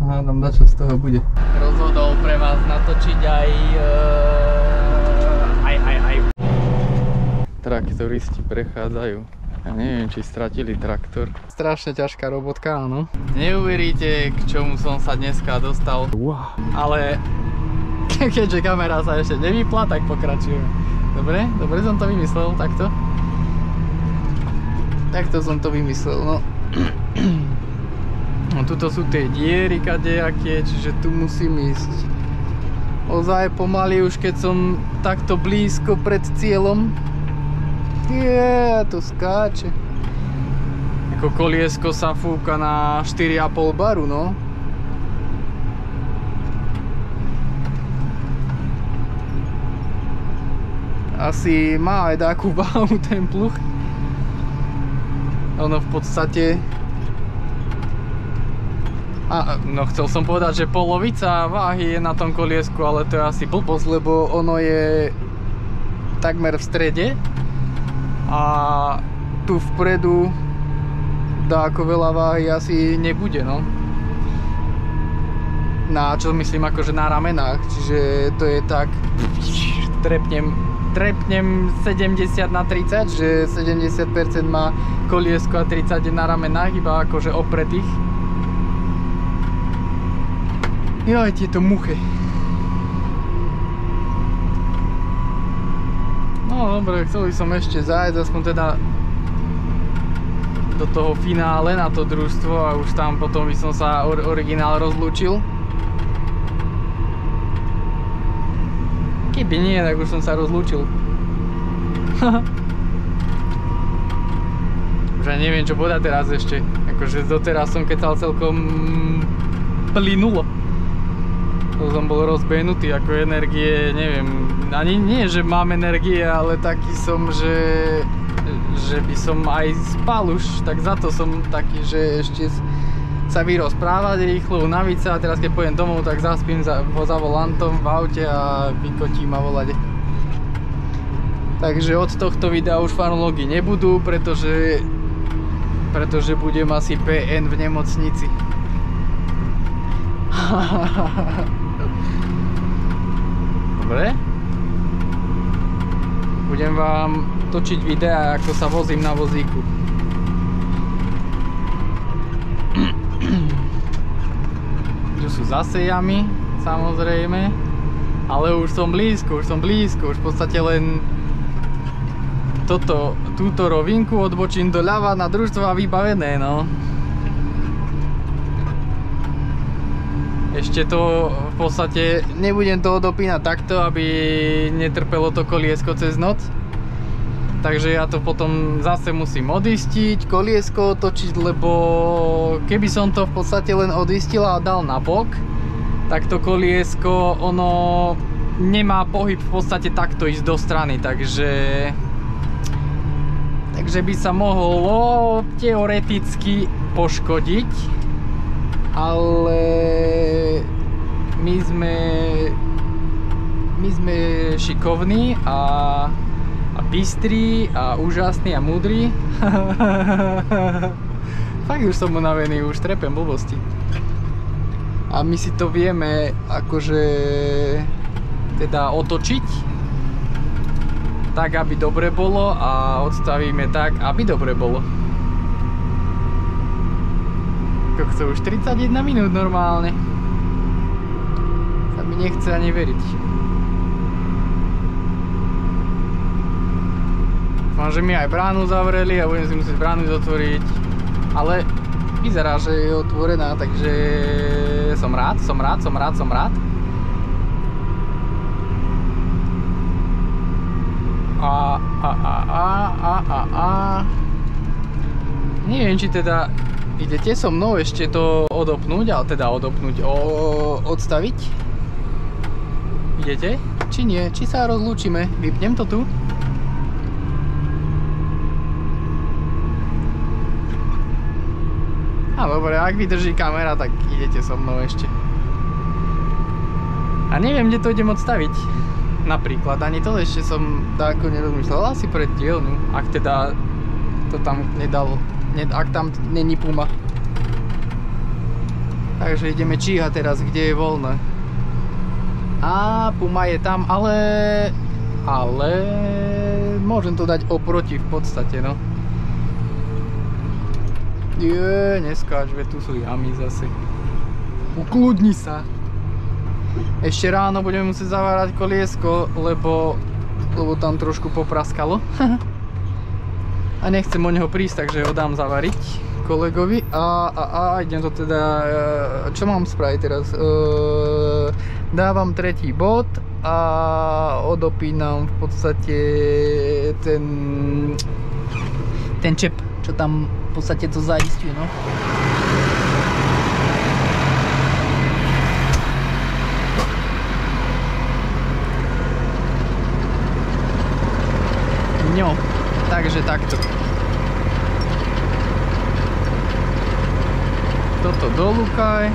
Hádam, dačo z toho bude. Rozhodol pre vás natočiť aj traktoristi prechádzajú. Ja neviem, či stratili traktor. Strašne ťažká robotka, áno. Neuveríte, k čomu som sa dneska dostal. Wow. Ale keďže kamera sa ešte nevypla, tak pokračujeme. Dobre? Dobre som to vymyslel, takto? Takto som to vymyslel, no. No tuto sú tie diery kadejakie, čiže tu musím ísť ozaj pomaly, už keď som takto blízko pred cieľom. To skáče. Ako koliesko sa fúka na 4,5 baru, no. Asi má aj takú váhu ten pluh. Ono v podstate... no chcel som povedať, že polovica váhy je na tom koliesku, ale to je asi blbosť, lebo ono je takmer v strede. A tu vpredu dáko veľa váhy asi nebude, no. Na čo myslím, akože na ramenách, čiže to je tak, trepnem 70 na 30, že 70% má koliesko a 30 na ramenách, iba akože opretých. Joj, tieto muchy. No dobre, chcel by som ešte zájsť, aspoň teda do toho finále na to družstvo a už tam potom by som sa originál rozlúčil. Keby nie, tak už som sa rozlúčil. Už aj neviem čo povedať teraz ešte. Akože doteraz som kecal celkom plynulo. To som bol rozbehnutý, ako energie, neviem, ani nie, že mám energie, ale taký som, že by som aj spal už, tak za to som taký, že ešte sa vyrozprávať rýchlo, unaviť sa a teraz keď pojem domov, tak zaspím za volantom v aute a vykotím a volade. Takže od tohto videa už fanológy nebudú, pretože budem asi PN v nemocnici. Dobre. Budem vám točiť videa, ako sa vozím na vozíku. Tu sú zase jamy, samozrejme. Ale už som blízko, už v podstate len túto rovinku odbočím doľava na družstvo a vybavené, no. Ešte to v podstate nebudem toho dopínať takto, aby netrpelo to koliesko cez noc. Takže ja to potom zase musím odistiť, koliesko otočiť, lebo keby som to v podstate len odistil a dal na bok, tak to koliesko, ono nemá pohyb v podstate takto ísť do strany, takže by sa mohlo teoreticky poškodiť. Ale my sme šikovní a bystrí a úžasní a múdri. Fakt už som unavený, už trepem blbosti. A my si to vieme akože teda otočiť tak, aby dobre bolo a odstavíme tak, aby dobre bolo. Kokso, už 31 minút normálne. Sa mi nechce ani veriť. Dúfam, že mi aj bránu zavreli a budem si musieť bránu zatvoriť. Ale vyzerá, že je otvorená, takže som rád. Neviem, či teda idete so mnou ešte to odopnúť, ale teda odstaviť? Idete? Či nie? Či sa rozlúčime? Vypnem to tu? A dobre, ak vydrží kamera, tak idete so mnou ešte. A neviem, kde to idem odstaviť. Napríklad, ani to ešte som tako nerozmýšľal, asi pred dielňu, ak teda to tam nedal. Ak tam není Puma. Takže ideme číhať teraz, kde je voľné. A Puma je tam, ale môžem to dať oproti v podstate, no. Neskáč, veď tu sú jamy zase. Ukludni sa. Ešte ráno budeme musieť zavárať koliesko, lebo tam trošku popraskalo. A nechcem o neho prísť, takže ho dám zavariť kolegovi. A idem to teda... Čo mám spraviť teraz? Dávam tretí bod a odopínam v podstate ten čep, čo tam v podstate to zaistuje, no. No, takže takto. Toto dolúkaj.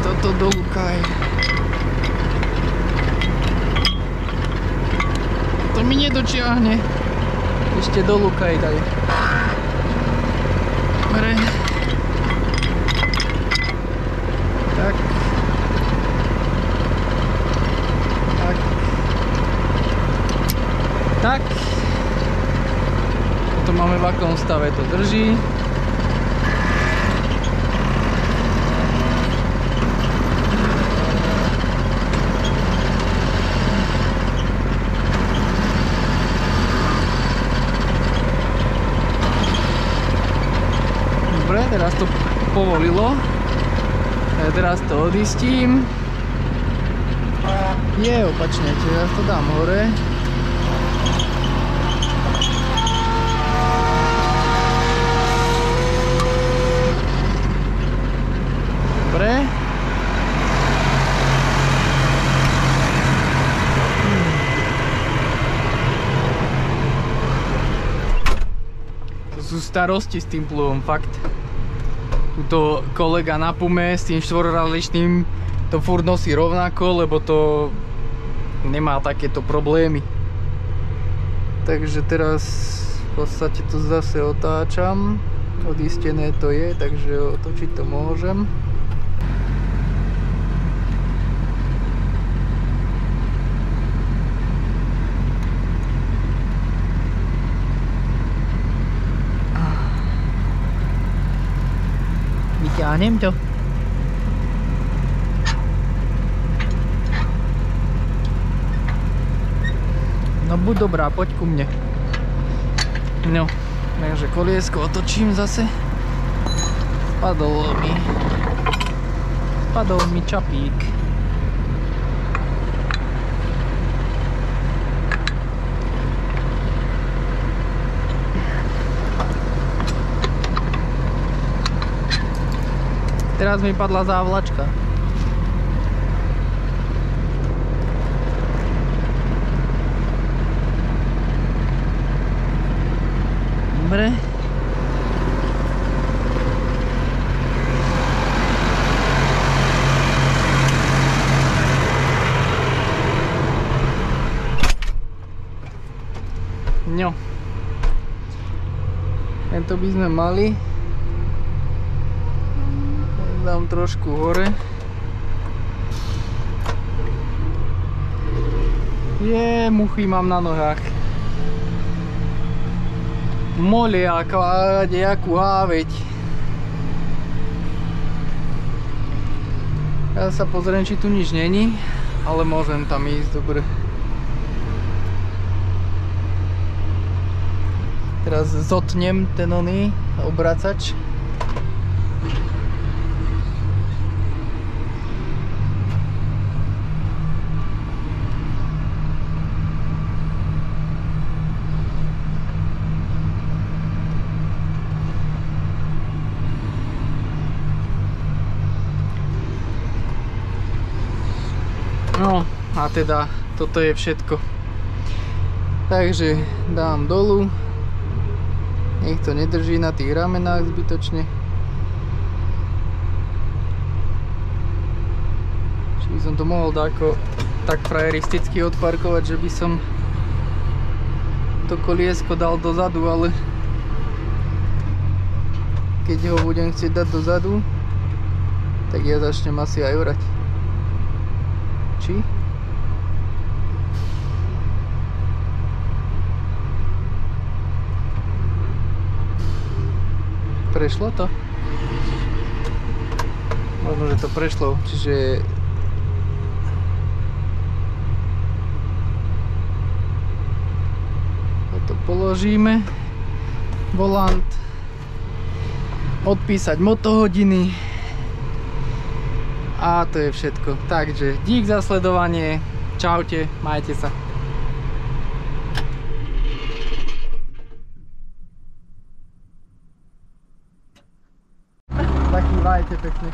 Toto dolúkaj. To mi nedočiahne. Ešte dolúkaj daj. Dobre. Tak. Tak. To máme v akom stave, to drží. Dobre, teraz to povolilo. Teraz to odistím. Je opačne, teraz to dám hore. Dobre. To sú starosti s tým pluvom, fakt. Tuto kolega na Pume s tým štvorraličným to furt nosí rovnako, lebo to nemá takéto problémy. Takže teraz v podstate to zase otáčam. Odistené to je, takže otočiť to môžem. Vyťahnem to. No buď dobrá, poď ku mne. No. Takže koliesko otočím zase. Spadol mi čapík. Teraz mi padla závlačka. Dobre. No. Tento by sme mali. Dám trošku hore. Muchy mám na nohách. Molia, nejakú háveť. Ja sa pozriem, či tu nič není, ale môžem tam ísť, dobre. Teraz zotnem ten obracač. No a teda toto je všetko. Takže dám dolu. Nech to nedrží na tých ramenách zbytočne. Či by som to mohol tak frajeristicky odparkovať, že by som to koliesko dal dozadu, ale keď ho budem chcieť dať dozadu, tak ja začnem asi aj orať. Či? Prešlo to? Možno, že to prešlo, čiže to položíme, volant, odpísať motohodiny a to je všetko. Takže dík za sledovanie, čaute, majte sa. Tak kývajte pekne.